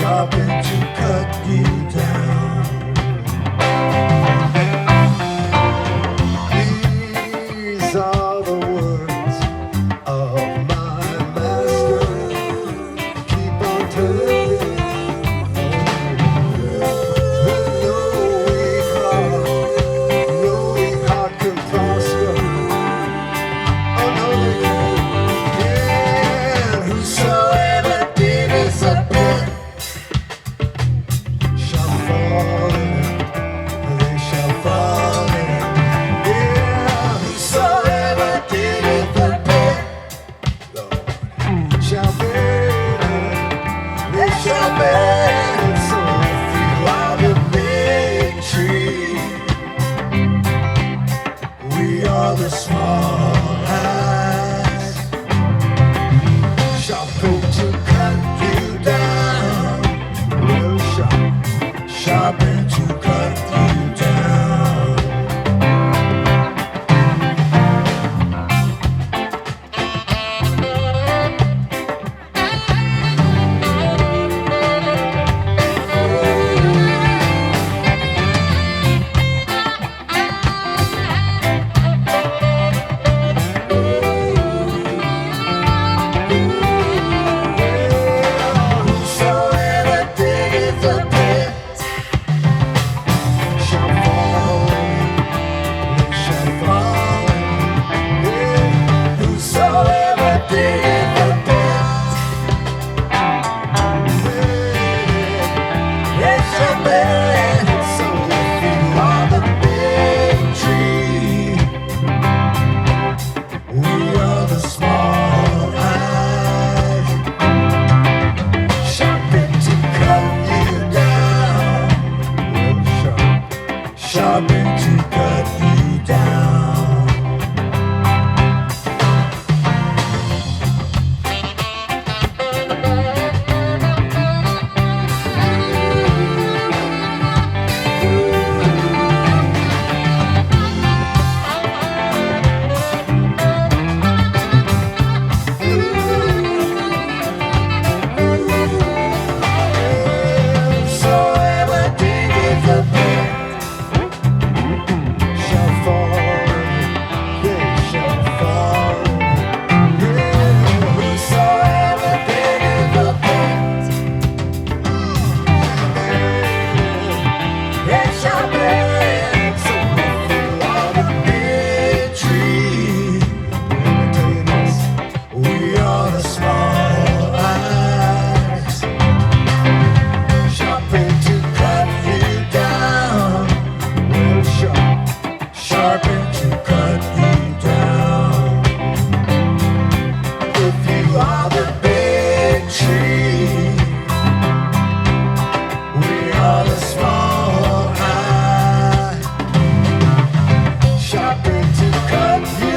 sharpen to cut you down. These are the words of my master. Keep on turning. No weak heart can prosper. Oh no, they can't. Yeah, whosoever did is a pit shall fall in it. They shall fall in it. Yeah, whosoever did it, the pit, Lord, shall bear it. They shall bear it. So if you are the big tree, we are the small axe. Sharpen to cut you down. Real sharp. Sharpen to cut you down. Whosoever diggeth the pit shall fall in it. They shall fall in it. Yeah. Whosoever diggeth the pit, they shall bear it. So if you are the big tree, we are the small axe. Sharpen to cut you down. Real sharp. Sharpen to cut you down. Whosoever diggeth the pit shall fall in it. They shall fall in it. Yeah. Whosoever diggeth the pit, they shall bear it. So if you are the big tree, let me tell you this, we are the small axe. Sharpen to cut you down. Real sharp. Sharpen to cut you down. If you are the big tree, we are the small axe. Sharpen to cut you